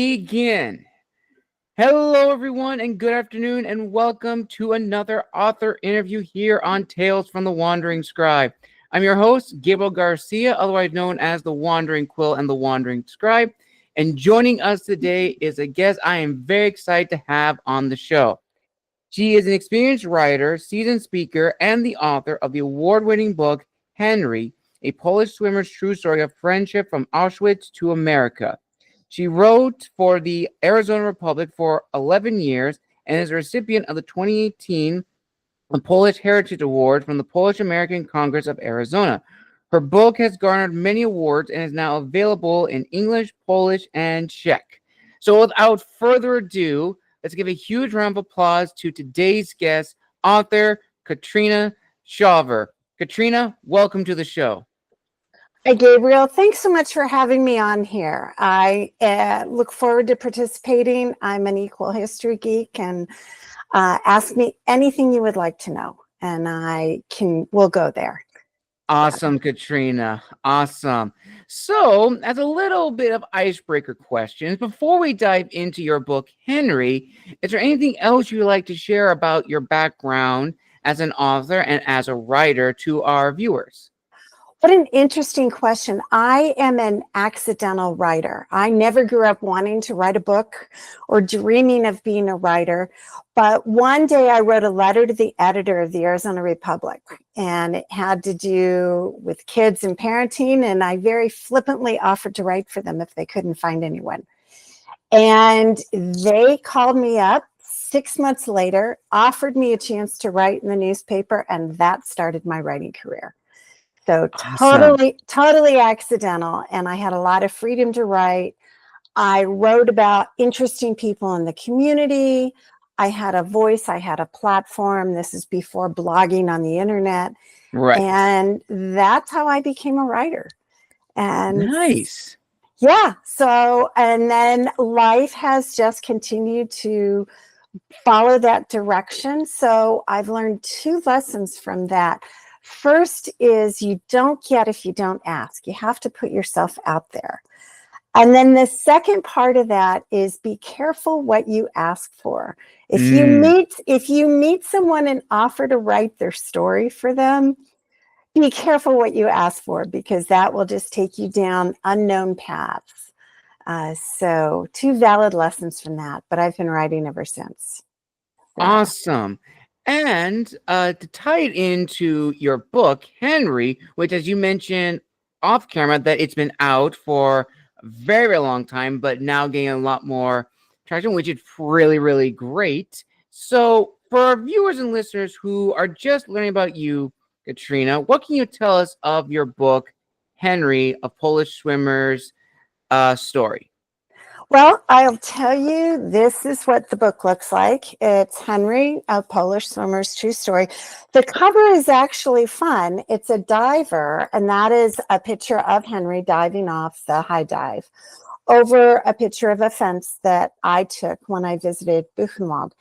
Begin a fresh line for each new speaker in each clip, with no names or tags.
Begin. Hello, everyone, and good afternoon, and welcome to another author interview here on Tales from the Wandering Scribe. I'm your host, Gabriel Garcia, otherwise known as the Wandering Quill and the Wandering Scribe, and joining us today is a guest I am very excited to have on the show. She is an experienced writer, seasoned speaker, and the author of the award-winning book, Henry, a Polish swimmer's true story of friendship from Auschwitz to America. She wrote for the Arizona Republic for 11 years and is a recipient of the 2018 Polish Heritage Award from the Polish American Congress of Arizona. Her book has garnered many awards and is now available in English, Polish, and Czech. So without further ado, let's give a huge round of applause to today's guest, author Katrina Shawver. Katrina, welcome to the show.
Hi, Gabriel. Thanks so much for having me on here. I look forward to participating. I'm an equal history geek, and ask me anything you would like to know, and we'll go there.
Awesome, Katrina. Awesome. So, as a little bit of icebreaker questions, before we dive into your book, Henry, is there anything else you'd like to share about your background as an author and as a writer to our viewers?
What an interesting question. I am an accidental writer. I never grew up wanting to write a book or dreaming of being a writer. But one day I wrote a letter to the editor of the Arizona Republic, and it had to do with kids and parenting. And I very flippantly offered to write for them if they couldn't find anyone. And they called me up 6 months later, offered me a chance to write in the newspaper, and that started my writing career. So totally accidental. And I had a lot of freedom to write. I wrote about interesting people in the community. I had a voice. I had a platform. This is before blogging on the internet.
Right.
And that's how I became a writer. And
nice.
Yeah. So, and then life has just continued to follow that direction. So I've learned 2 lessons from that. First is you don't get if you don't ask. You have to put yourself out there. And then the second part of that is be careful what you ask for. If you meet someone and offer to write their story for them, be careful what you ask for, because that will just take you down unknown paths. So 2 valid lessons from that, but I've been writing ever since.
Awesome. And to tie it into your book, Henry, which, as you mentioned off camera, that it's been out for a very, very long time, but now getting a lot more traction, which is really, really great. So for our viewers and listeners who are just learning about you, Katrina, what can you tell us of your book, Henry, a Polish swimmer's story?
Well, I'll tell you, this is what the book looks like. It's Henry, a Polish swimmer's true story. The cover is actually fun. It's a diver, and that is a picture of Henry diving off the high dive over a picture of a fence that I took when I visited Buchenwald.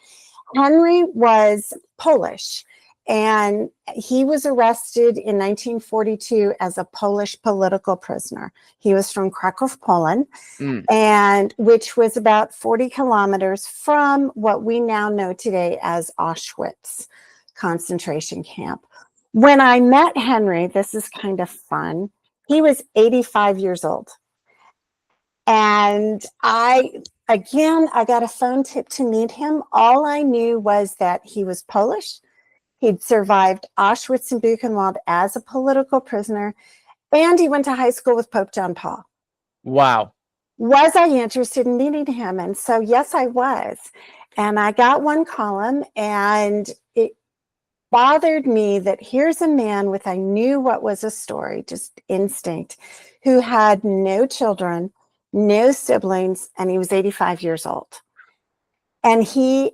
Henry was Polish, and he was arrested in 1942 as a Polish political prisoner. He was from Krakow, Poland, and which was about 40 kilometers from what we now know today as Auschwitz concentration camp. When I met Henry, this is kind of fun, he was 85 years old. And I got a phone tip to meet him. All I knew was that he was Polish. He'd survived Auschwitz and Buchenwald as a political prisoner, and he went to high school with Pope John Paul.
Wow.
Was I interested in meeting him? And so, yes, I was. And I got one column, and it bothered me that here's a man with, I knew what was a story, just instinct, who had no children, no siblings, and he was 85 years old. And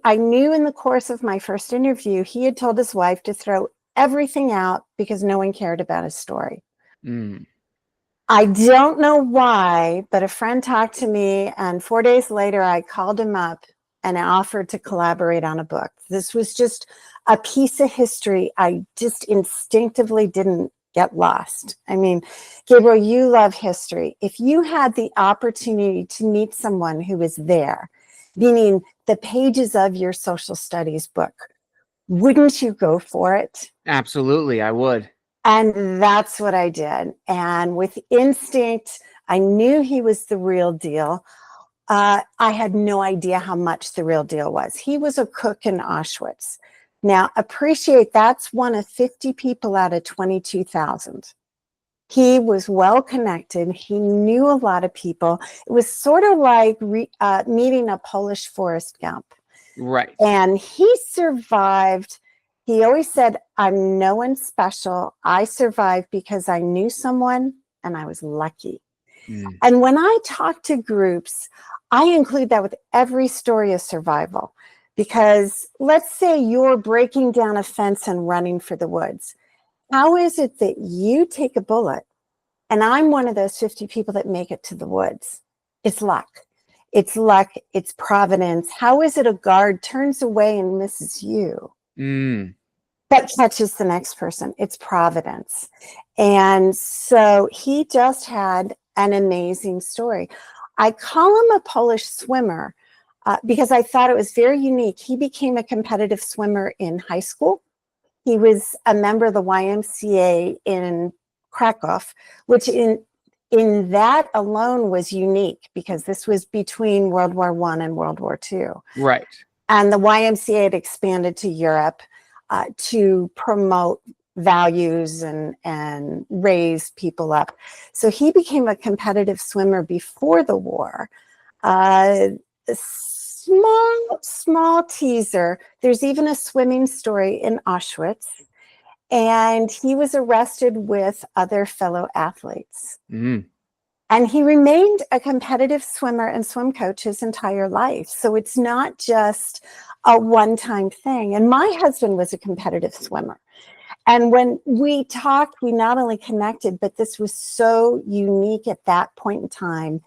I knew in the course of my first interview, he had told his wife to throw everything out because no one cared about his story. I don't know why, but a friend talked to me, and 4 days later, I called him up and offered to collaborate on a book. This was just a piece of history I just instinctively didn't get lost. I mean, Gabriel, you love history. If you had the opportunity to meet someone who was there, meaning the pages of your social studies book, wouldn't you go for it?
Absolutely, I would.
And that's what I did. And with instinct, I knew he was the real deal. I had no idea how much the real deal was. He was a cook in Auschwitz. Now, appreciate that's one of 50 people out of 22,000. He was well connected. He knew a lot of people. It was sort of like meeting a Polish Forrest Gump.
Right.
And he survived. He always said, I'm no one special. I survived because I knew someone and I was lucky.
Mm.
And when I talk to groups, I include that with every story of survival. Because let's say you're breaking down a fence and running for the woods. How is it that you take a bullet and I'm one of those 50 people that make it to the woods? It's luck. It's luck. It's providence. How is it a guard turns away and misses you, but catches the next person? It's providence. And so he just had an amazing story. I call him a Polish swimmer because I thought it was very unique. He became a competitive swimmer in high school. He was a member of the YMCA in Krakow, which in that alone was unique because this was between World War I and World War II.
Right.
And the YMCA had expanded to Europe to promote values and raise people up. So he became a competitive swimmer before the war. Small teaser. There's even a swimming story in Auschwitz. And he was arrested with other fellow athletes.
Mm.
And he remained a competitive swimmer and swim coach his entire life. So it's not just a one-time thing. And my husband was a competitive swimmer. And when we talked, we not only connected, but this was so unique at that point in time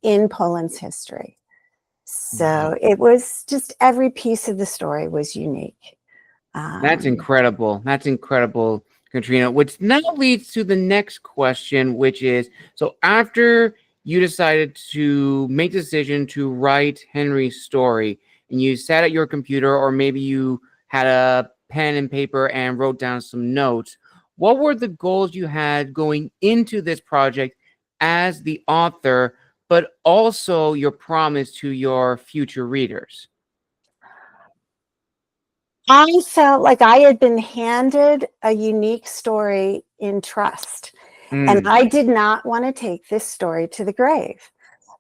in Poland's history. So it was just every piece of the story was unique.
That's incredible. That's incredible, Katrina, which now leads to the next question, which is, so after you decided to make the decision to write Henry's story and you sat at your computer, or maybe you had a pen and paper and wrote down some notes, what were the goals you had going into this project as the author, but also your promise to your future readers?
I felt like I had been handed a unique story in trust, and I did not want to take this story to the grave.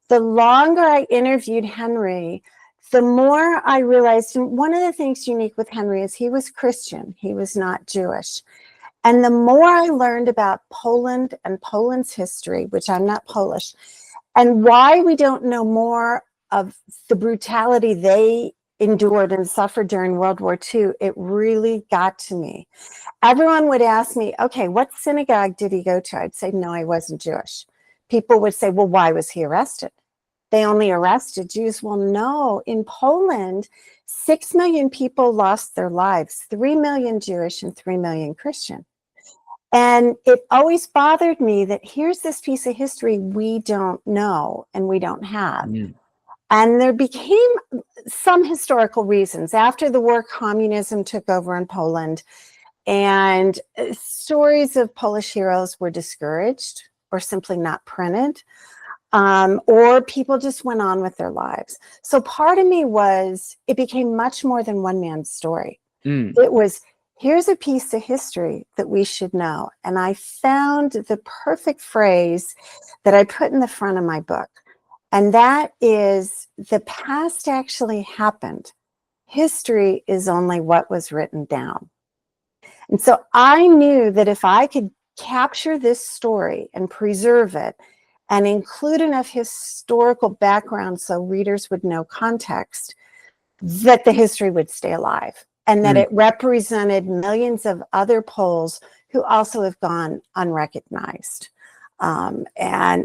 The longer I interviewed Henry, the more I realized, and one of the things unique with Henry is he was Christian, he was not Jewish. And the more I learned about Poland and Poland's history, which I'm not Polish, and why we don't know more of the brutality they endured and suffered during World War II, it really got to me. Everyone would ask me, okay, what synagogue did he go to? I'd say, no, I wasn't Jewish. People would say, well, why was he arrested? They only arrested Jews. Well, no, in Poland, 6 million people lost their lives, 3 million Jewish and 3 million Christian. And it always bothered me that here's this piece of history we don't know and we don't have. And there became some historical reasons. After the war, communism took over in Poland, and stories of Polish heroes were discouraged or simply not printed, or people just went on with their lives. So part of me was, it became much more than one man's story. It was, here's a piece of history that we should know. And I found the perfect phrase that I put in the front of my book. And that is, the past actually happened. History is only what was written down. And so I knew that if I could capture this story and preserve it and include enough historical background so readers would know context, that the history would stay alive and that it represented millions of other Poles who also have gone unrecognized. And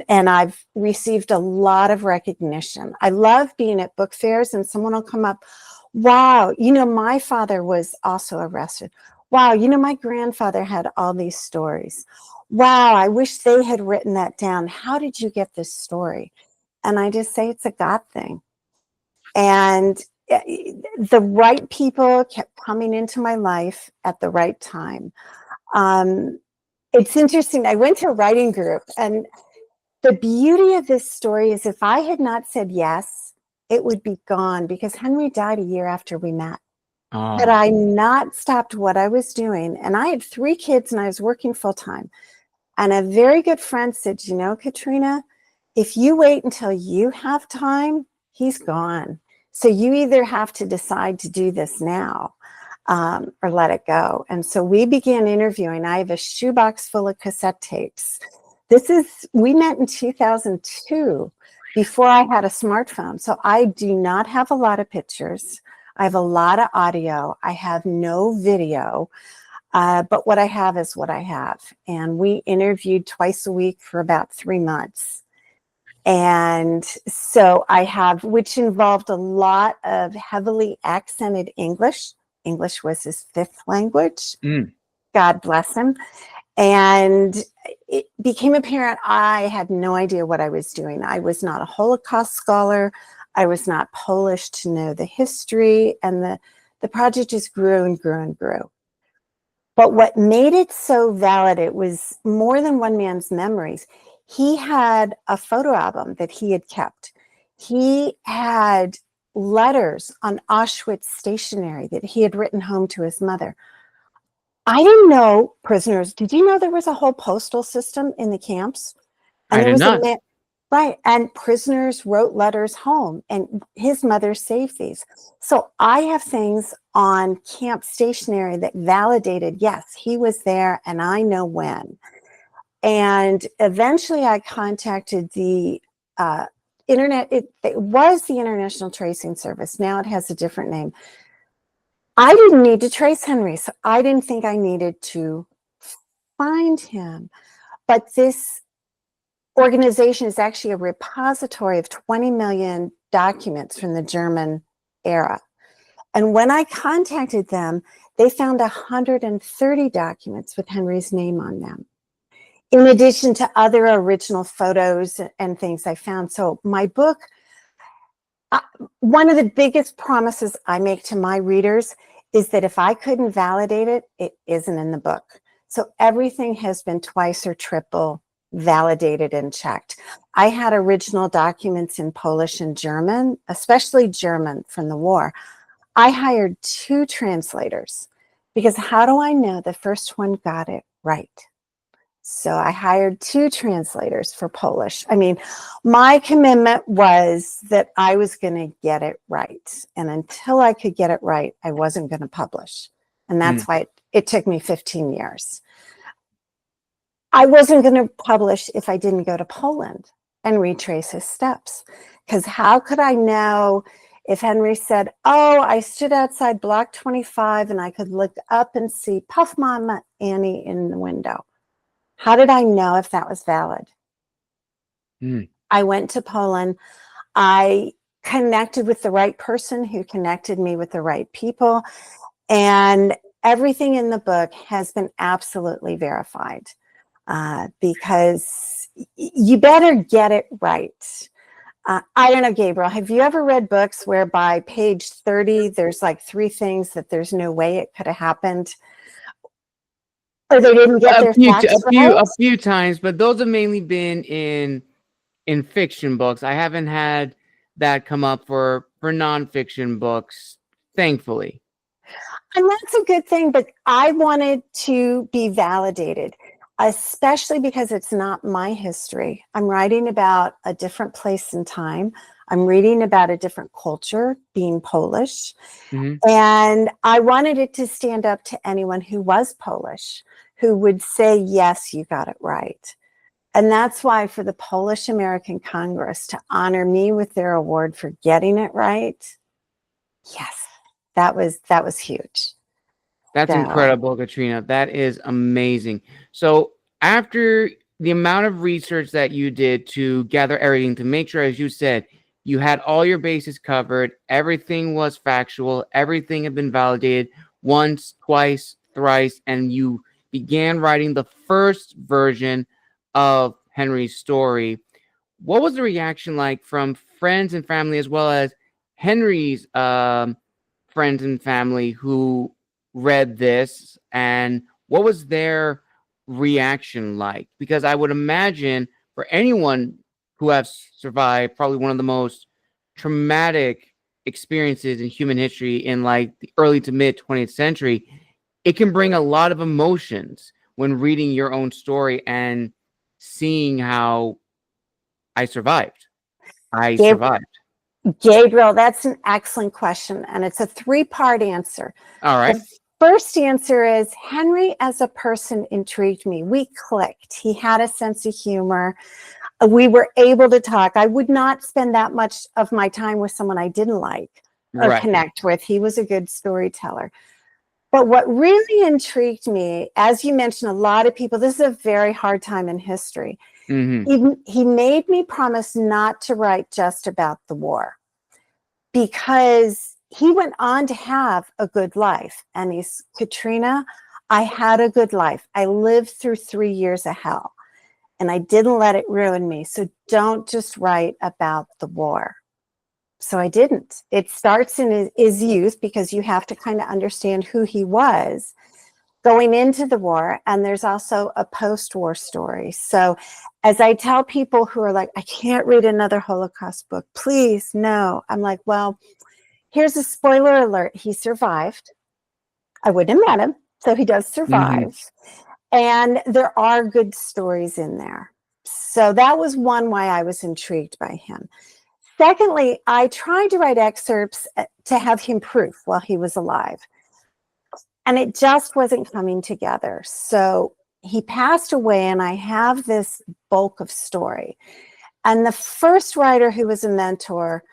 I've received a lot of recognition. I love being at book fairs and someone will come up, wow, you know, my father was also arrested. Wow, my grandfather had all these stories. Wow, I wish they had written that down. How did you get this story? And I just say it's a God thing. And the right people kept coming into my life at the right time. It's interesting. I went to a writing group, and the beauty of this story is if I had not said yes, it would be gone because Henry died a year after we met. Had I not stopped what I was doing, and I had 3 kids and I was working full time, and a very good friend said, Katrina, if you wait until you have time, he's gone. So you either have to decide to do this now or let it go. And so we began interviewing. I have a shoebox full of cassette tapes. We met in 2002 before I had a smartphone. So I do not have a lot of pictures. I have a lot of audio. I have no video. But what I have is what I have. And we interviewed twice a week for about 3 months. And so I have, which involved a lot of heavily accented English. English was his 5th language. God bless him. And it became apparent I had no idea what I was doing. I was not a Holocaust scholar. I was not Polish to know the history. And the project just grew and grew and grew. But what made it so valid, it was more than one man's memories. He had a photo album that he had kept. He had letters on Auschwitz stationery that he had written home to his mother. I didn't know prisoners. Did you know there was a whole postal system in the camps? And
I
there
did
was
not.
right. And prisoners wrote letters home, and his mother saved these. So I have things on camp stationery that validated, yes, he was there and I know when. And eventually I contacted the internet. It was the International Tracing Service. Now it has a different name. I didn't need to trace Henry, so I didn't think I needed to find him. But this organization is actually a repository of 20 million documents from the German era. And when I contacted them, they found 130 documents with Henry's name on them, in addition to other original photos and things I found. So my book, one of the biggest promises I make to my readers is that if I couldn't validate it, it isn't in the book. So everything has been twice or triple validated and checked. I had original documents in Polish and German, especially German from the war. I hired 2 translators because how do I know the first one got it right? So I hired 2 translators for Polish. I mean, my commitment was that I was going to get it right. And until I could get it right, I wasn't going to publish. And that's why it took me 15 years. I wasn't going to publish if I didn't go to Poland and retrace his steps. Because how could I know if Henry said, oh, I stood outside block 25 and I could look up and see Puff Mama Annie in the window? How did I know if that was valid? I went to Poland. I connected with the right person who connected me with the right people. And everything in the book has been absolutely verified because you better get it right. I don't know, Gabriel, have you ever read books where by page 30, there's like 3 things that there's no way it could have happened? Or they didn't get their facts right?
A few times, but those have mainly been in fiction books. I haven't had that come up for nonfiction books, thankfully.
And that's a good thing, but I wanted to be validated, especially because it's not my history. I'm writing about a different place and time. I'm reading about a different culture, being Polish. And I wanted it to stand up to anyone who was Polish, who would say, yes, you got it right. And that's why for the Polish American Congress to honor me with their award for getting it right, yes, that was huge.
That's incredible, Katrina. That is amazing. So after the amount of research that you did to gather everything, to make sure, as you said, you had all your bases covered, everything was factual, everything had been validated once, twice, thrice, and you began writing the first version of Henry's story. What was the reaction like from friends and family, as well as Henry's friends and family who read this, and what was their reaction like? Because I would imagine for anyone who has survived probably one of the most traumatic experiences in human history in like the early to mid 20th century, it can bring a lot of emotions when reading your own story and seeing how I survived.
Gabriel, that's an excellent question, and it's a three-part answer.
All right.
The first answer is Henry as a person intrigued me. We clicked. He had a sense of humor. We were able to talk. I would not spend that much of my time with someone I didn't like or connect with. He was a good storyteller. But what really intrigued me, as you mentioned, a lot of people, this is a very hard time in history. He made me promise not to write just about the war, because he went on to have a good life. And he's, Katrina, I had a good life. I lived through 3 years of hell, and I didn't let it ruin me. So don't just write about the war. So I didn't. It starts in his youth, because you have to kind of understand who he was going into the war. And there's also a post-war story. So as I tell people who are like, I can't read another Holocaust book, please, no. I'm like, well, here's a spoiler alert. He survived. I wouldn't have met him, so he does survive. And there are good stories in there. So that was one why I was intrigued by him. Secondly, I tried to write excerpts to have him proof while he was alive, and it just wasn't coming together. So he passed away, and I have this bulk of story. And the first writer, who was a mentor,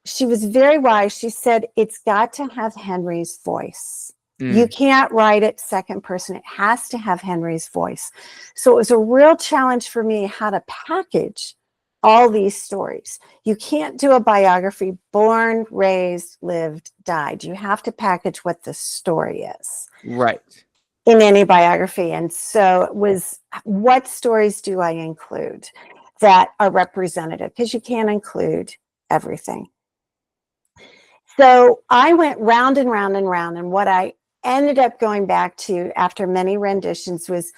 she was very wise. She said, it's got to have Henry's voice. You can't write it second person. It has to have Henry's voice. So it was a real challenge for me how to package all these stories. You can't do a biography, born, raised, lived, died. You have to package what the story is.
Right.
In any biography. And so it was, what stories do I include that are representative? Because you can't include everything. So I went round and round and round, and what I ended up going back to after many renditions was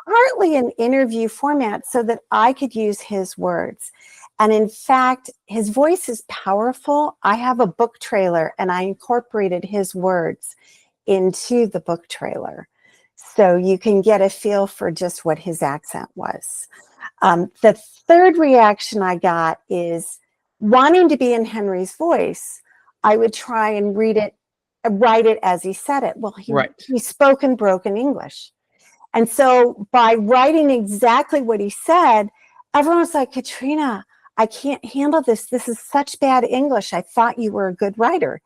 partly an interview format so that I could use his words. And in fact, his voice is powerful. I have a book trailer, and I incorporated his words into the book trailer, so you can get a feel for just what his accent was. The third reaction I got is, wanting to be in Henry's voice, I would try and write it as he said it. Well, he spoke in broken English. And so by writing exactly what he said, everyone was like, Katrina, I can't handle this. This is such bad English. I thought you were a good writer.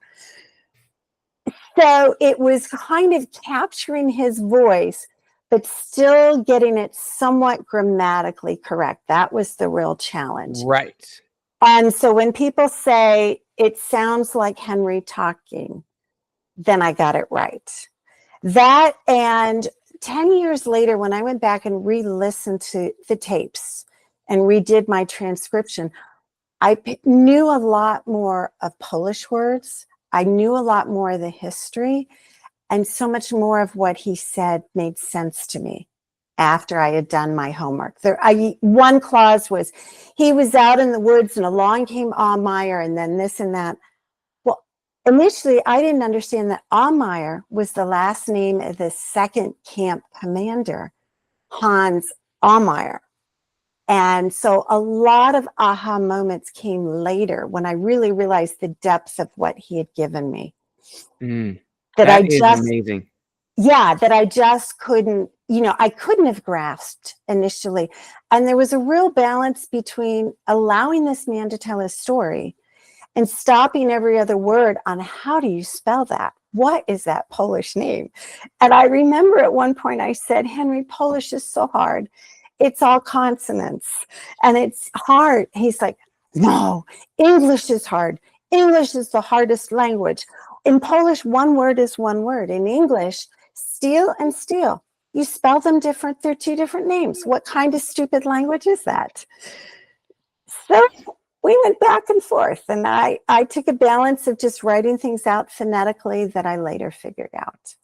So it was kind of capturing his voice, but still getting it somewhat grammatically correct. That was the real challenge.
Right.
And so when people say it sounds like Henry talking, then I got it right. That, and 10 years later, when I went back and re-listened to the tapes and redid my transcription, I knew a lot more of Polish words. I knew a lot more of the history, and so much more of what he said made sense to me after I had done my homework. One clause was, he was out in the woods and along came Aumeier, and then this and that. Well, initially, I didn't understand that Aumeier was the last name of the second camp commander, Hans Aumeier. And so a lot of aha moments came later when I really realized the depth of what he had given me.
That is amazing.
Yeah, that I just couldn't, I couldn't have grasped initially. And there was a real balance between allowing this man to tell his story and stopping every other word on, how do you spell that? What is that Polish name? And I remember at one point I said, Henry, Polish is so hard. It's all consonants and it's hard. He's like, no, English is hard. English is the hardest language. In Polish, one word is one word. In English, Steel and steel. You spell them different. They're two different names. What kind of stupid language is that? So we went back and forth, and I took a balance of just writing things out phonetically that I later figured out.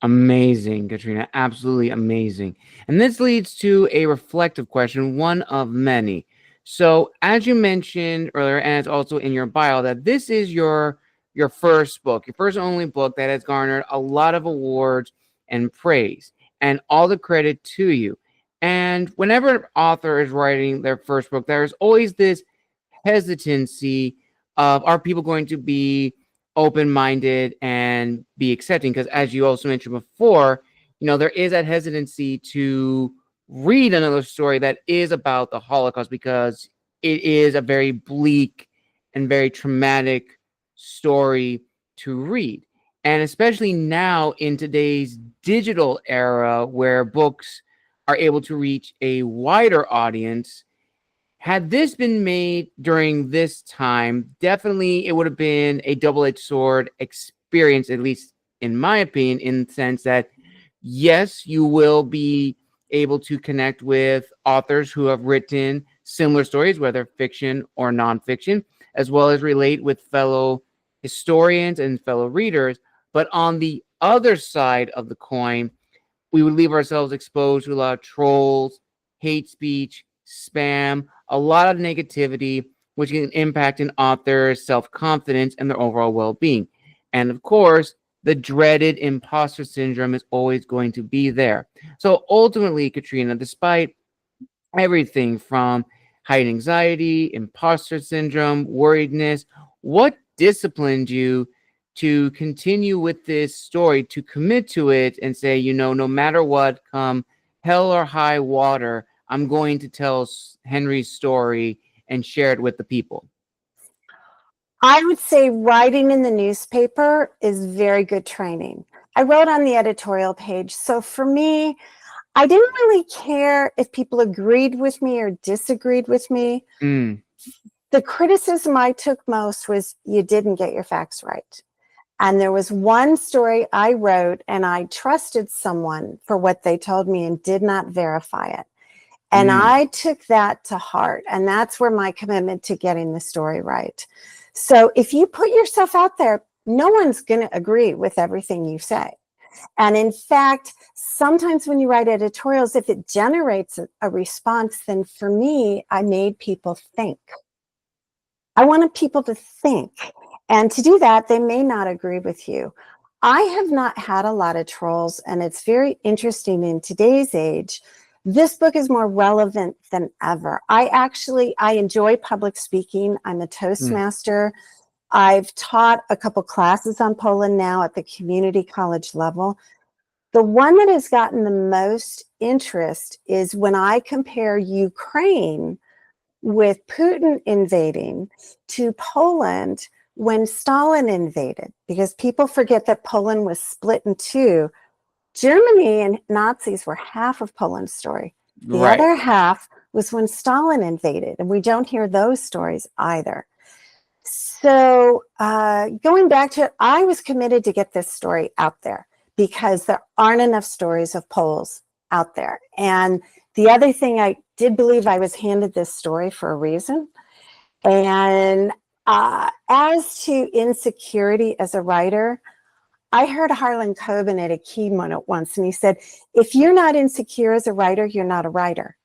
Amazing, Katrina. Absolutely amazing. And this leads to a reflective question, one of many. So, as you mentioned earlier, and it's also in your bio, that this is your first book, your first and only book that has garnered a lot of awards and praise, and all the credit to you. And whenever an author is writing their first book, there's always this hesitancy of, are people going to be open-minded and be accepting? Because as you also mentioned before, there is that hesitancy to read another story that is about the Holocaust, because it is a very bleak and very traumatic story to read. And especially now in today's digital era, where books are able to reach a wider audience, had this been made during this time, definitely it would have been a double-edged sword experience, at least in my opinion, in the sense that, yes, you will be able to connect with authors who have written similar stories, whether fiction or nonfiction, as well as relate with fellow historians and fellow readers. But on the other side of the coin, we would leave ourselves exposed to a lot of trolls, hate speech, spam, a lot of negativity, which can impact an author's self-confidence and their overall well-being. And of course, the dreaded imposter syndrome is always going to be there. So ultimately, Katrina, despite everything from heightened anxiety, imposter syndrome, worriedness, what disciplined you to continue with this story, to commit to it and say, no matter what, come hell or high water, I'm going to tell Henry's story and share it with the people?
I would say writing in the newspaper is very good training. I wrote on the editorial page. So for me, I didn't really care if people agreed with me or disagreed with me. The criticism I took most was, you didn't get your facts right. And there was one story I wrote, and I trusted someone for what they told me and did not verify it. And I took that to heart. And that's where my commitment to getting the story right. So if you put yourself out there, no one's going to agree with everything you say. And in fact, sometimes when you write editorials, if it generates a response, then for me, I made people think. I wanted people to think. And to do that, they may not agree with you. I have not had a lot of trolls, and it's very interesting in today's age. This book is more relevant than ever. I enjoy public speaking. I'm a Toastmaster. I've taught a couple classes on Poland now at the community college level. The one that has gotten the most interest is when I compare Ukraine with Putin invading to Poland when Stalin invaded, because people forget that Poland was split in two. Germany and Nazis were half of Poland's story. The other half was when Stalin invaded, and we don't hear those stories either. So going back to it, I was committed to get this story out there because there aren't enough stories of Poles out there. And the other thing, I did believe I was handed this story for a reason. And as to insecurity as a writer, I heard Harlan Coben at a keynote once, and he said, if you're not insecure as a writer, you're not a writer.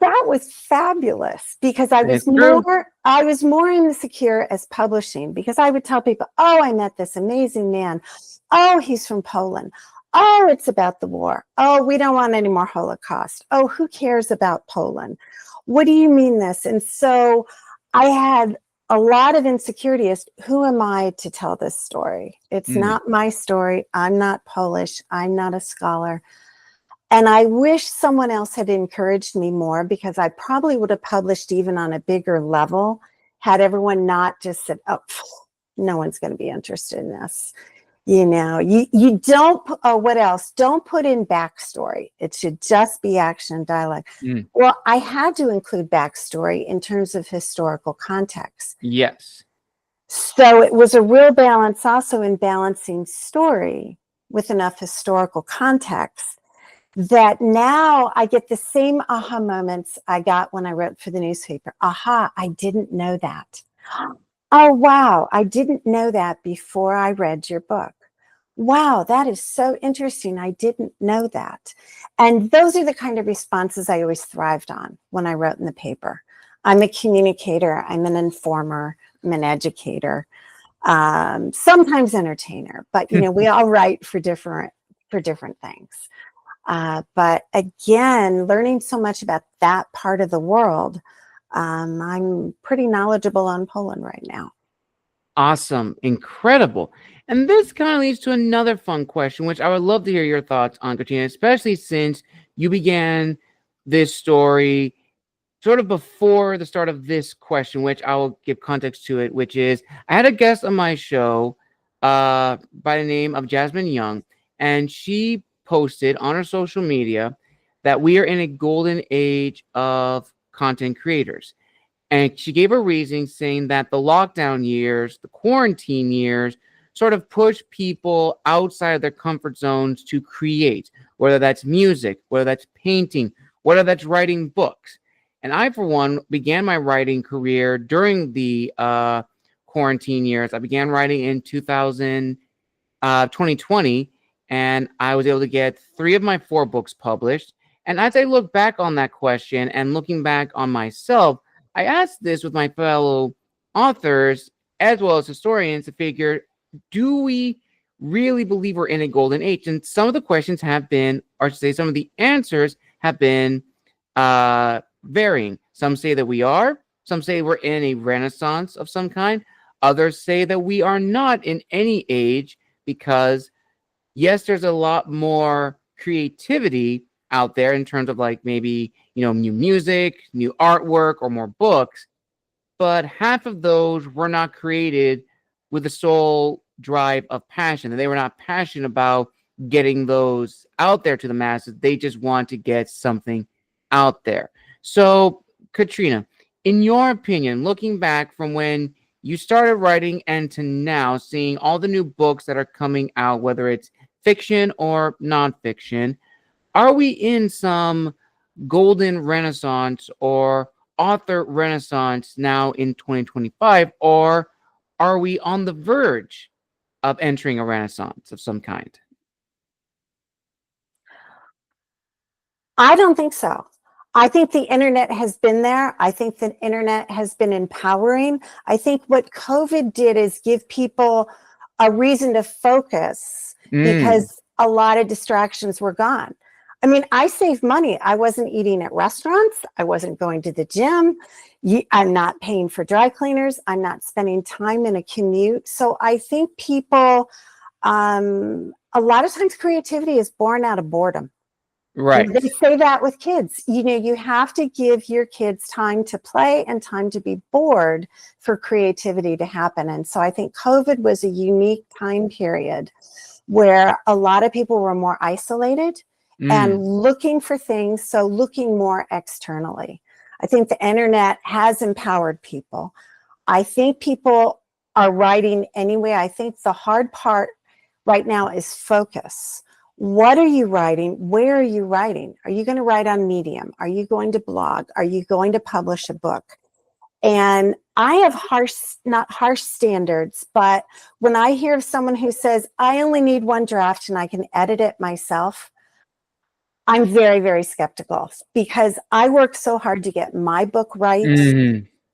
That was fabulous, because I was more insecure as publishing, because I would tell people, oh, I met this amazing man. Oh, he's from Poland. Oh, it's about the war. Oh, we don't want any more Holocaust. Oh, who cares about Poland? What do you mean this? And so I had a lot of insecurity as who am I to tell this story? It's not my story. I'm not Polish. I'm not a scholar. And I wish someone else had encouraged me more, because I probably would have published even on a bigger level had everyone not just said, oh, no one's going to be interested in this. You don't, what else? Don't put in backstory. It should just be action and dialogue. Well, I had to include backstory in terms of historical context.
Yes.
So it was a real balance also in balancing story with enough historical context that now I get the same aha moments I got when I wrote for the newspaper. Aha, I didn't know that. Oh, wow, I didn't know that before I read your book. Wow, that is so interesting. I didn't know that. And those are the kind of responses I always thrived on when I wrote in the paper. I'm a communicator, I'm an informer, I'm an educator, sometimes entertainer, but we all write for different things. But again, learning so much about that part of the world, I'm pretty knowledgeable on Poland right now.
Awesome. Incredible. And this kind of leads to another fun question, which I would love to hear your thoughts on, Katrina, especially since you began this story sort of before the start of this question, which I will give context to it, which is I had a guest on my show by the name of Jasmine Young, and she posted on her social media that we are in a golden age of content creators. And she gave a reason saying that the lockdown years, the quarantine years, sort of push people outside of their comfort zones to create, whether that's music, whether that's painting, whether that's writing books. And I, for one, began my writing career during the quarantine years. I began writing in 2020, and I was able to get 3 of my 4 books published. And as I look back on that question and looking back on myself, I asked this with my fellow authors as well as historians to figure, do we really believe we're in a golden age? And some of the questions have been, or to say some of the answers have been varying. Some say that we are. Some say we're in a renaissance of some kind. Others say that we are not in any age because, yes, there's a lot more creativity out there in terms of like maybe, new music, new artwork, or more books. But half of those were not created with the sole drive of passion. And they were not passionate about getting those out there to the masses. They just want to get something out there. So, Katrina, in your opinion, looking back from when you started writing and to now, seeing all the new books that are coming out, whether it's fiction or nonfiction, are we in some golden renaissance or author renaissance now in 2025, or are we on the verge of entering a renaissance of some kind?
I don't think so. I think the internet has been there. I think the internet has been empowering. I think what COVID did is give people a reason to focus because a lot of distractions were gone. I mean, I saved money. I wasn't eating at restaurants. I wasn't going to the gym. I'm not paying for dry cleaners. I'm not spending time in a commute. So I think people, a lot of times creativity is born out of boredom.
Right.
They say that with kids. You have to give your kids time to play and time to be bored for creativity to happen. And so I think COVID was a unique time period where a lot of people were more isolated and looking for things, so looking more externally. I think the internet has empowered people. I think people are writing anyway. I think the hard part right now is focus. What are you writing? Where are you writing? Are you going to write on Medium? Are you going to blog? Are you going to publish a book? And I have not harsh standards, but when I hear of someone who says, I only need 1 draft and I can edit it myself, I'm very, very skeptical because I work so hard to get my book right.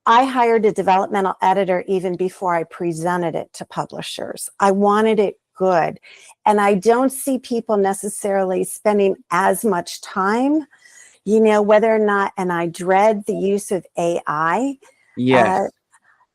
I hired a developmental editor even before I presented it to publishers. I wanted it good. And I don't see people necessarily spending as much time, whether or not, and I dread the use of AI.
Yes.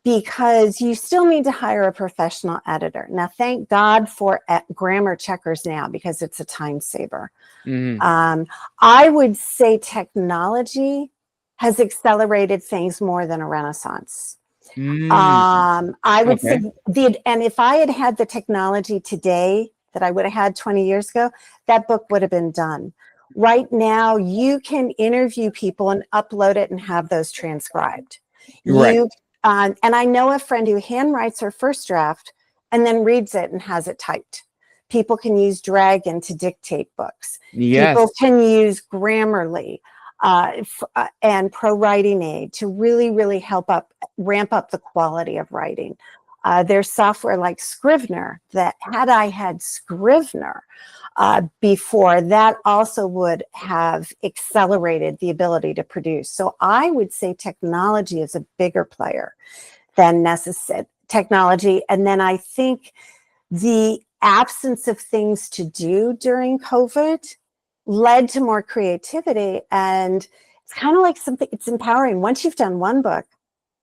Because you still need to hire a professional editor. Now, thank God for grammar checkers now because it's a time saver. I would say technology has accelerated things more than a renaissance. I would say and if I had had the technology today that I would have had 20 years ago, that book would have been done. Right now, you can interview people and upload it and have those transcribed.
Right.
And I know a friend who handwrites her first draft and then reads it and has it typed People can use Dragon to dictate books.
Yes.
People can use Grammarly and Pro Writing Aid to really, really ramp up the quality of writing. There's software like Scrivener that had I had Scrivener before, that also would have accelerated the ability to produce. So I would say technology is a bigger player than necessary technology. And then I think the absence of things to do during COVID led to more creativity. And it's kind of like something, it's empowering. Once you've done one book,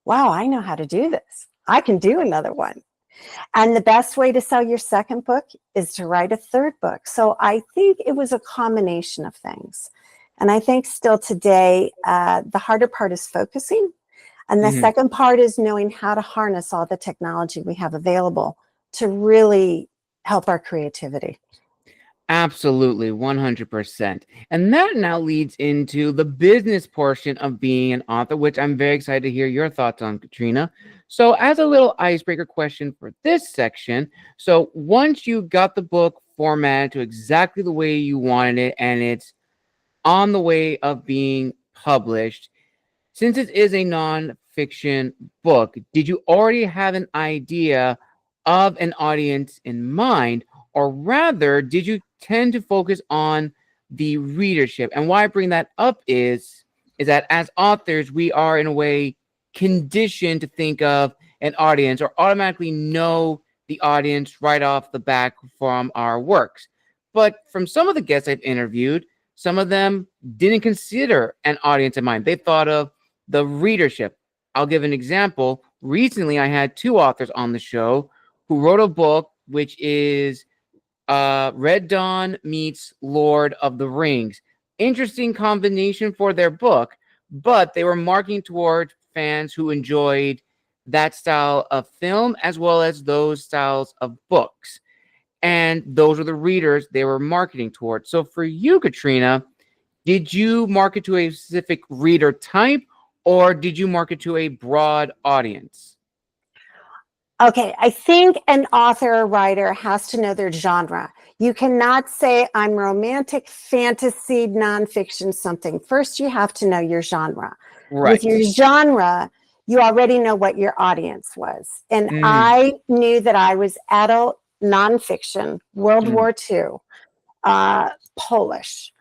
wow, I know how to do this. I can do another one. And the best way to sell your second book is to write a third book. So I think it was a combination of things. And I think still today, the harder part is focusing. And the second part is knowing how to harness all the technology we have available to really help our creativity.
Absolutely, 100%. And that now leads into the business portion of being an author, which I'm very excited to hear your thoughts on, Katrina. So as a little icebreaker question for this section, so once you got the book formatted to exactly the way you wanted it, and it's on the way of being published, since it is a nonfiction book, did you already have an idea of an audience in mind, or rather, did you tend to focus on the readership? And why I bring that up is that as authors, we are in a way conditioned to think of an audience or automatically know the audience right off the back from our works. But from some of the guests I've interviewed, some of them didn't consider an audience in mind. They thought of the readership. I'll give an example. Recently, I had two authors on the show who wrote a book, which is Red Dawn meets Lord of the Rings. Interesting combination for their book, but they were marketing toward fans who enjoyed that style of film as well as those styles of books. And those were the readers they were marketing towards. So for you, Katrina, did you market to a specific reader type, or did you market to a broad audience?
Okay, I think an author or writer has to know their genre. You cannot say, I'm romantic, fantasy, nonfiction, something. First, you have to know your genre.
Right.
With your genre, you already know what your audience was. And I knew that I was adult nonfiction, World War II, Polish.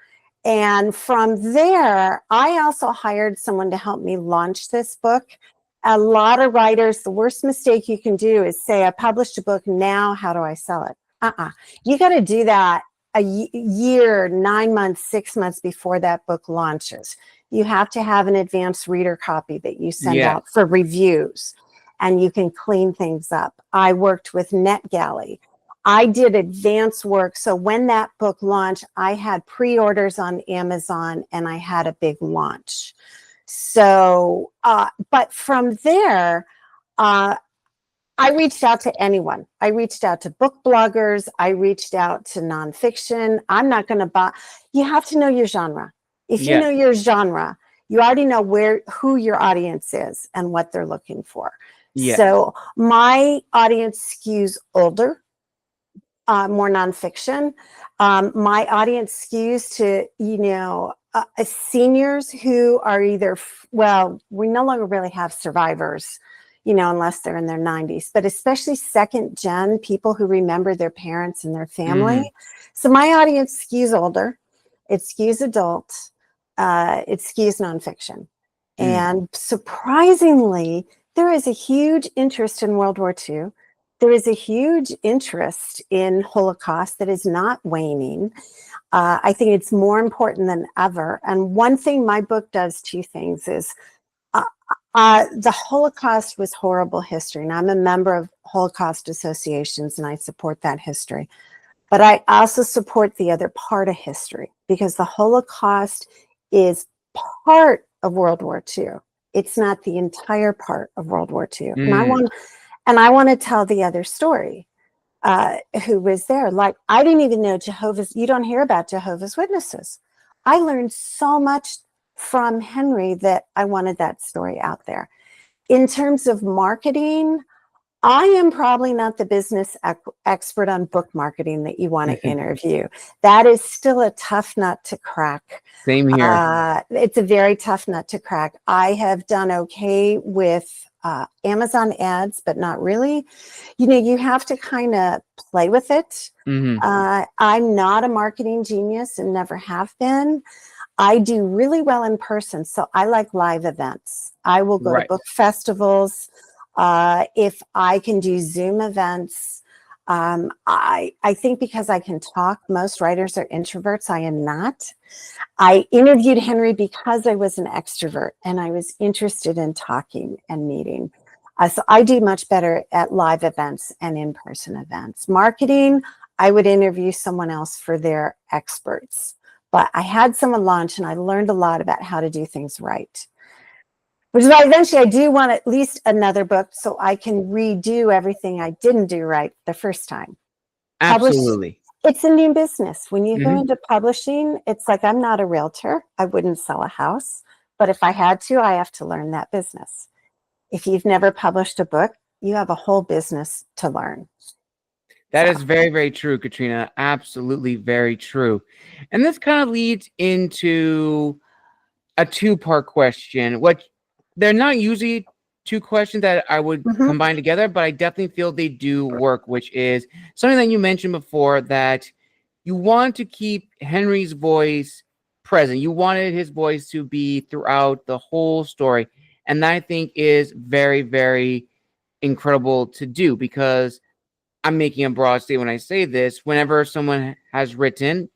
And from there, I also hired someone to help me launch this book. A lot of writers, the worst mistake you can do is say, I published a book, now how do I sell it? You got to do that a year, 9 months, 6 months before that book launches. You have to have an advanced reader copy that you send out for reviews, and you can clean things up. I worked with NetGalley. I did advance work. So when that book launched, I had pre-orders on Amazon and I had a big launch. So, but from there, I reached out to anyone. I reached out to book bloggers. I reached out to nonfiction. I'm not going to buy. You have to know your genre. If you know your genre, you already know who your audience is and what they're looking for. So my audience skews older, more nonfiction. My audience skews to, seniors who are either, we no longer really have survivors, unless they're in their 90s, but especially second gen people who remember their parents and their family. So my audience skews older, it skews adult, it skews nonfiction. And surprisingly, there is a huge interest in World War II. There is a huge interest in Holocaust that is not waning. I think it's more important than ever. And one thing my book does, two things, is the Holocaust was horrible history. And I'm a member of Holocaust associations and I support that history. But I also support the other part of history, because the Holocaust is part of World War II. It's not the entire part of World War II. And I want to tell the other story, who was there. Like, I didn't even know you don't hear about Jehovah's Witnesses. I learned so much from Henry that I wanted that story out there. In terms of marketing, I am probably not the business expert on book marketing that you want to interview. That is still a tough nut to crack.
Same here.
It's a very tough nut to crack. I have done okay with Amazon ads, but not really. You know, you have to kind of play with it. I'm not a marketing genius and never have been. I do really well in person, so I like live events. I will go to book festivals. If I can do Zoom events, I think because I can talk, most writers are introverts. I am not. I interviewed Henry because I was an extrovert and I was interested in talking and meeting. So I do much better at live events and in-person events. Marketing, I would interview someone else for their experts. But I had someone launch and I learned a lot about how to do things right. Which is why eventually I do want at least another book so I can redo everything I didn't do right the first time.
Absolutely.
It's a new business. When you go into publishing, it's like, I'm not a realtor. I wouldn't sell a house. But if I had to, I have to learn that business. If you've never published a book, you have a whole business to learn.
That is very, very true, Katrina. Absolutely very true. And this kind of leads into a two-part question. What they're not usually two questions that I would combine together, but I definitely feel they do work, which is something that you mentioned before, that you want to keep Henry's voice present. You wanted his voice to be throughout the whole story. And that I think is very, very incredible to do, because I'm making a broad statement when I say this. Whenever someone has written,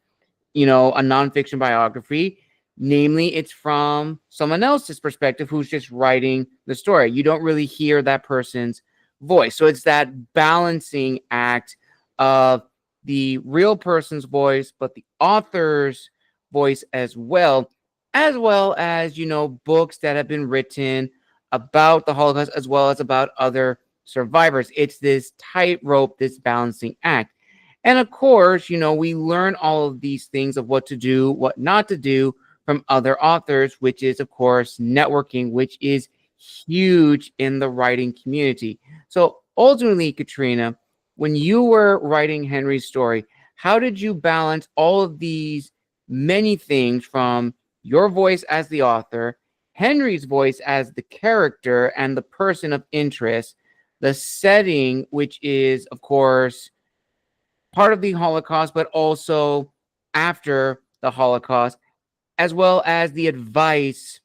you know, a nonfiction biography, namely it's from someone else's perspective who's just writing the story. You don't really hear that person's voice. So it's that balancing act of the real person's voice, but the author's voice as well as, you know, books that have been written about the Holocaust as well as about other survivors. It's this tightrope, this balancing act. And of course, you know, we learn all of these things of what to do, what not to do from other authors, which is, of course, networking, which is huge in the writing community. So ultimately, Katrina, when you were writing Henry's story, how did you balance all of these many things, from your voice as the author, Henry's voice as the character and the person of interest, the setting, which is, of course, part of the Holocaust, but also after the Holocaust, as well as the advice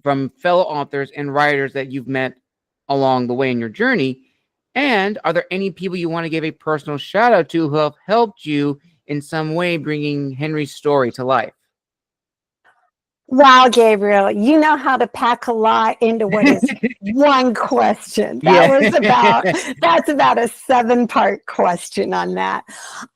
from fellow authors and writers that you've met along the way in your journey? And are there any people you want to give a personal shout out to who have helped you in some way bringing Henry's story to life?
Wow, Gabriel, you know how to pack a lot into what is one question. That's about a 7-part question on that.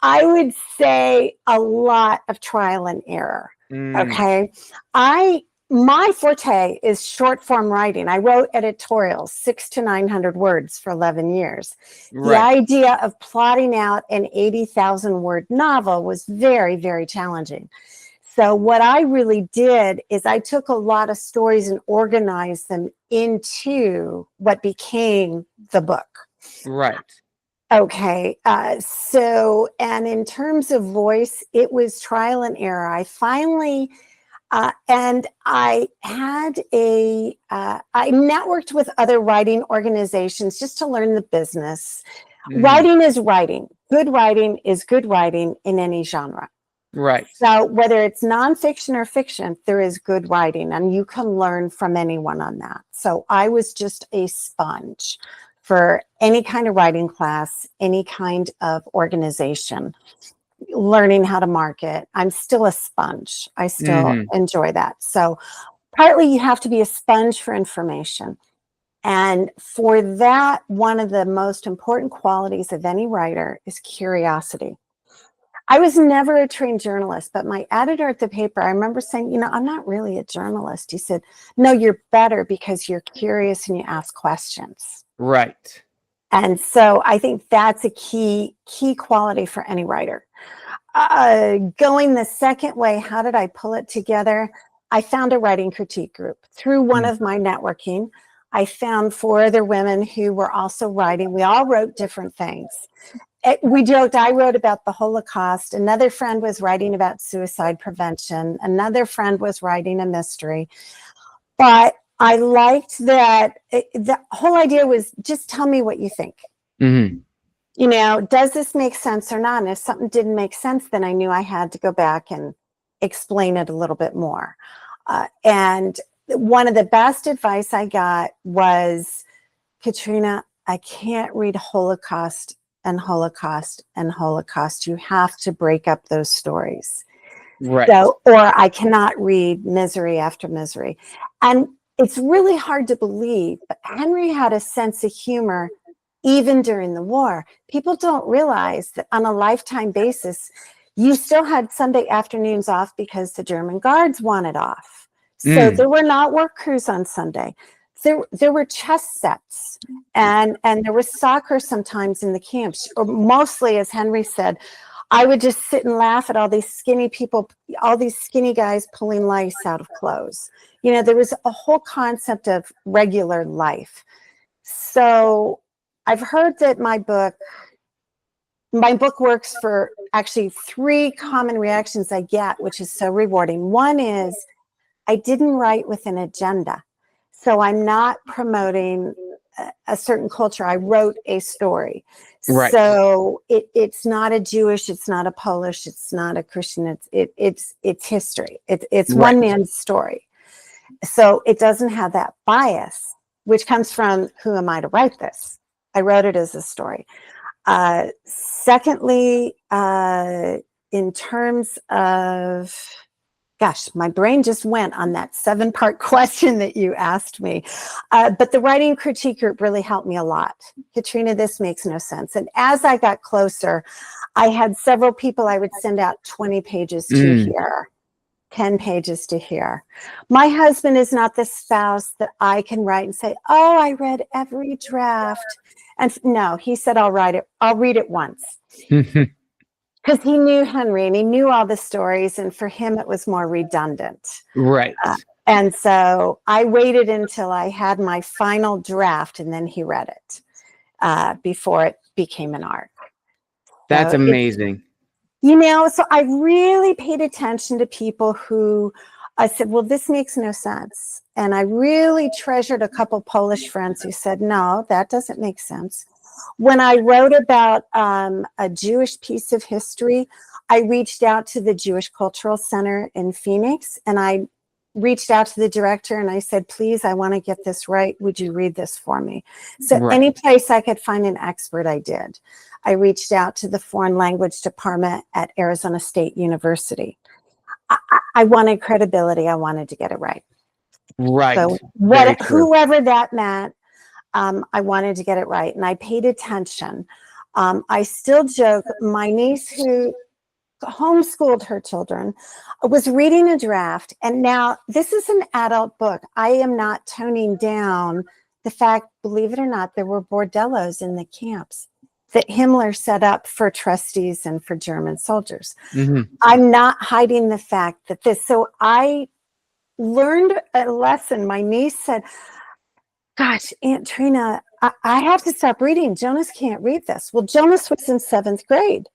I would say a lot of trial and error. Okay. My forte is short form writing. I wrote editorials, 600 to 900 words for 11 years. The idea of plotting out an 80,000 word novel was very, very challenging. So what I really did is I took a lot of stories and organized them into what became the book. Okay. And in terms of voice, it was trial and error. I finally, and I had I networked with other writing organizations just to learn the business. Writing is writing. Good writing is good writing in any genre. So whether it's nonfiction or fiction, there is good writing, and you can learn from anyone on that. So I was just a sponge for any kind of writing class, any kind of organization, learning how to market. I'm still a sponge. I still enjoy that. So partly you have to be a sponge for information. And for that, one of the most important qualities of any writer is curiosity. I was never a trained journalist, but my editor at the paper, I remember saying, you know, I'm not really a journalist. He said, no, you're better because you're curious and you ask questions. And so I think that's a key quality for any writer. Going the second way, how did I pull it together? I found a writing critique group through one of my networking. I found 4 other women who were also writing. We all wrote different things. We joked, I wrote about the Holocaust. Another friend was writing about suicide prevention. Another friend was writing a mystery. But I liked that the whole idea was just tell me what you think.
Mm-hmm.
You know, does this make sense or not? And if something didn't make sense, then I knew I had to go back and explain it a little bit more. And one of the best advice I got was, Katrina, I can't read Holocaust and Holocaust and Holocaust. You have to break up those stories.
Right.
So, or I cannot read misery after misery. And it's really hard to believe, but Henry had a sense of humor even during the war. People don't realize that on a lifetime basis, you still had Sunday afternoons off because the German guards wanted off. So there were not work crews on Sunday. There were chess sets and there was soccer sometimes in the camps, or mostly, as Henry said, I would just sit and laugh at all these skinny people, all these skinny guys pulling lice out of clothes. You know, there was a whole concept of regular life. So I've heard that my book works for actually 3 common reactions I get, which is so rewarding. One is I didn't write with an agenda. So I'm not promoting a certain culture. I wrote a story.
Right.
So it's not a Jewish, it's not a Polish, it's not a Christian, it's history. It's
Right.
one man's story. So it doesn't have that bias, which comes from, who am I to write this? I wrote it as a story. Secondly, in terms of, gosh, my brain just went on that 7-part question that you asked me. But the writing critique group really helped me a lot. Katrina, this makes no sense. And as I got closer, I had several people I would send out 20 pages to here, 10 pages to here. My husband is not the spouse that I can write and say, oh, I read every draft. And no, he said, I'll read it once. Because he knew Henry and he knew all the stories, and for him it was more redundant.
Right.
And so I waited until I had my final draft, and then he read it before it became an arc.
That's
So
amazing.
You know, so I really paid attention to people who I said, well, this makes no sense. And I really treasured a couple Polish friends who said, no, that doesn't make sense. When I wrote about a Jewish piece of history, I reached out to the Jewish Cultural Center in Phoenix, and I reached out to the director and I said, please, I want to get this right. Would you read this for me? So
Right.
any place I could find an expert, I did. I reached out to the foreign language department at Arizona State University. I wanted credibility. I wanted to get it right.
Right.
So
Very true.
whoever that meant, I wanted to get it right, and I paid attention. I still joke, my niece who homeschooled her children was reading a draft, and now this is an adult book. I am not toning down the fact, believe it or not, there were bordellos in the camps that Himmler set up for trustees and for German soldiers. I'm not hiding the fact that so I learned a lesson. My niece said, gosh, Aunt Trina, I have to stop reading. Jonas can't read this. Well, Jonas was in 7th grade.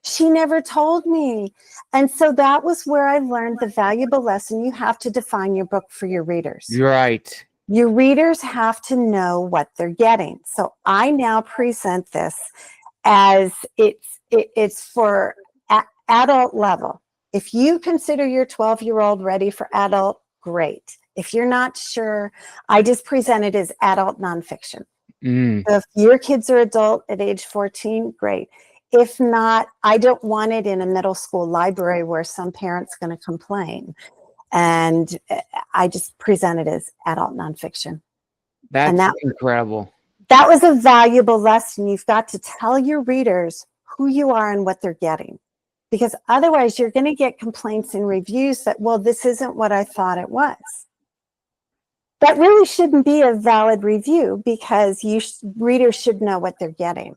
She never told me. And so that was where I learned the valuable lesson. You have to define your book for your readers.
Right.
Your readers have to know what they're getting. So I now present this as it's for adult level. If you consider your 12-year-old ready for adult, great. If you're not sure, I just present it as adult nonfiction. So if your kids are adult at age 14, great. If not, I don't want it in a middle school library where some parent's going to complain. And I just present it as adult nonfiction.
That's incredible.
That was a valuable lesson. You've got to tell your readers who you are and what they're getting. Because otherwise you're going to get complaints and reviews that, well, this isn't what I thought it was. That really shouldn't be a valid review, because readers should know what they're getting.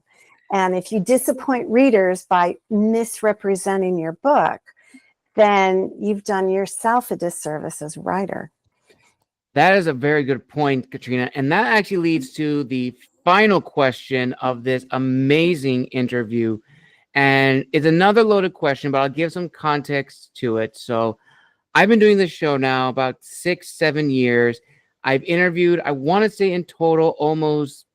And if you disappoint readers by misrepresenting your book, then you've done yourself a disservice as a writer.
That is a very good point, Katrina. And that actually leads to the final question of this amazing interview. And it's another loaded question, but I'll give some context to it. So I've been doing this show now about 6-7 years. I've interviewed, I want to say in total, almost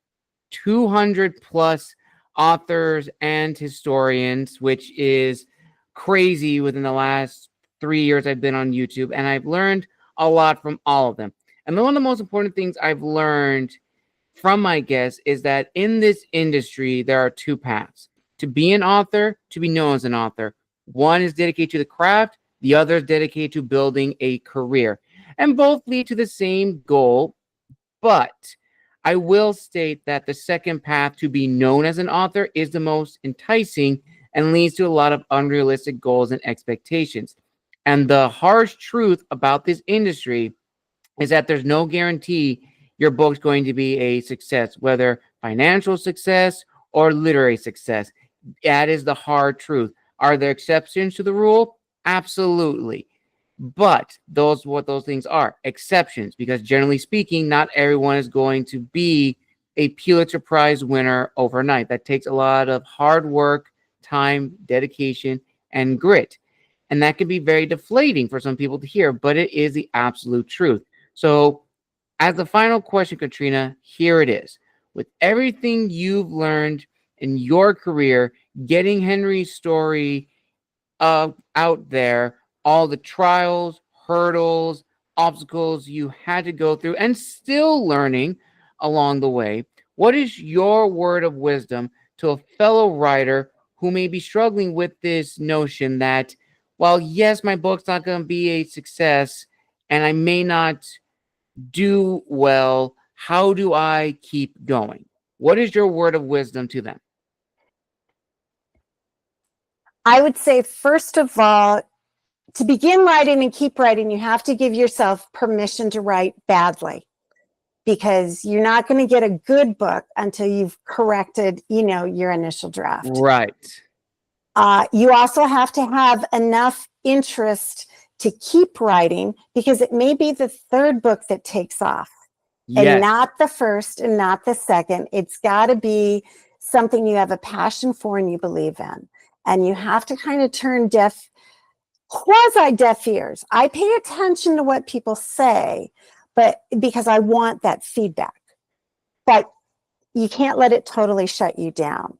200 plus authors and historians, which is crazy within the last 3 years I've been on YouTube. And I've learned a lot from all of them. And one of the most important things I've learned from my guests is that in this industry, there are two paths: to be an author, to be known as an author. One is dedicated to the craft, the other is dedicated to building a career. And both lead to the same goal. But I will state that the second path, to be known as an author, is the most enticing and leads to a lot of unrealistic goals and expectations. And the harsh truth about this industry is that there's no guarantee your book's going to be a success, whether financial success or literary success. That is the hard truth. Are there exceptions to the rule? Absolutely. But what those things are, exceptions, because generally speaking, not everyone is going to be a Pulitzer Prize winner overnight. That takes a lot of hard work, time, dedication, and grit. And that can be very deflating for some people to hear, but it is the absolute truth. So as the final question, Katrina, here it is. With everything you've learned in your career, getting Henry's story out there, all the trials, hurdles, obstacles you had to go through, and still learning along the way, what is your word of wisdom to a fellow writer who may be struggling with this notion that, while yes, my book's not going to be a success and I may not do well, how do I keep going? What is your word of wisdom to them?
I would say, first of all, to begin writing and keep writing, you have to give yourself permission to write badly, because you're not going to get a good book until you've corrected, your initial draft.
Right.
You also have to have enough interest to keep writing, because it may be the third book that takes off.
Yes.
And not the first and not the second. It's got to be something you have a passion for and you believe in. And you have to kind of turn quasi-deaf ears. I pay attention to what people say, but because I want that feedback. But you can't let it totally shut you down.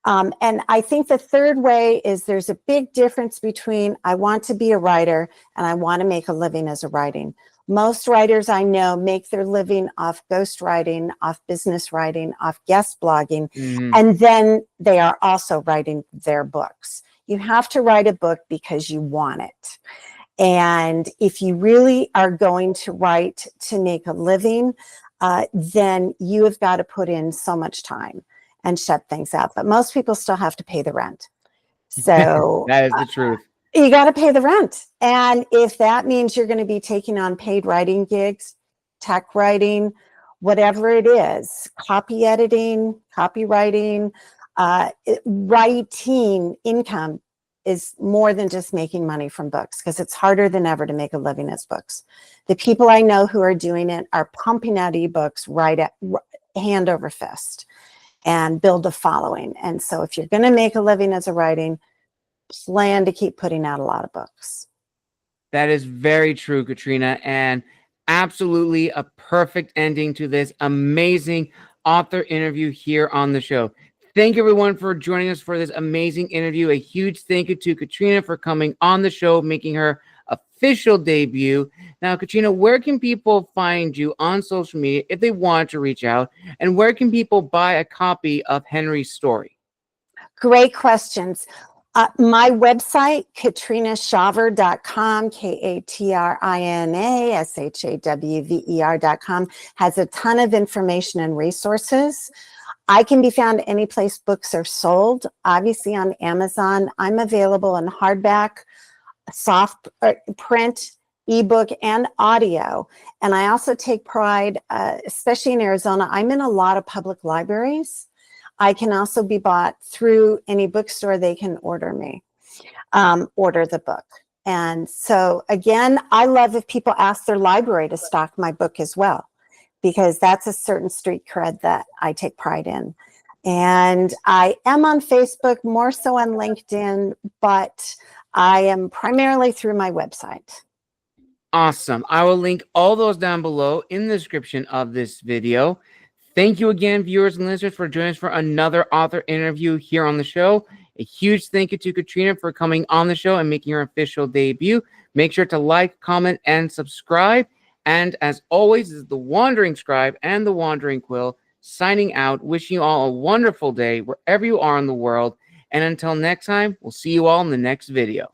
And I think the third way is, there's a big difference between I want to be a writer and I want to make a living as a writing. Most writers I know make their living off ghostwriting, off business writing, off guest blogging, and then they are also writing their books. You have to write a book because you want it. And if you really are going to write to make a living, then you have got to put in so much time and shut things out. But most people still have to pay the rent. So
that is the truth.
You got to pay the rent. And if that means you're going to be taking on paid writing gigs, tech writing, whatever it is, copy editing, copywriting, writing income is more than just making money from books, because it's harder than ever to make a living as books. The people I know who are doing it are pumping out ebooks hand over fist and build a following. And so if you're going to make a living as a writing, plan to keep putting out a lot of books.
That is very true, Katrina, and absolutely a perfect ending to this amazing author interview here on the show. Thank you, everyone, for joining us for this amazing interview. A huge thank you to Katrina for coming on the show, making her official debut. Now, Katrina, where can people find you on social media if they want to reach out? And where can people buy a copy of Henry's story?
Great questions. My website, katrinashawver.com, Katrinashawver.com, has a ton of information and resources. I can be found any place books are sold, obviously on Amazon. I'm available in hardback, soft print, ebook, and audio. And I also take pride, especially in Arizona, I'm in a lot of public libraries. I can also be bought through any bookstore. They can order the book. And so again, I love if people ask their library to stock my book as well, because that's a certain street cred that I take pride in. And I am on Facebook, more so on LinkedIn, but I am primarily through my website.
Awesome. I will link all those down below in the description of this video. Thank you again, viewers and listeners, for joining us for another author interview here on the show. A huge thank you to Katrina for coming on the show and making her official debut. Make sure to like, comment, and subscribe. And as always, this is the Wandering Scribe and the Wandering Quill signing out, wishing you all a wonderful day wherever you are in the world. And until next time, we'll see you all in the next video.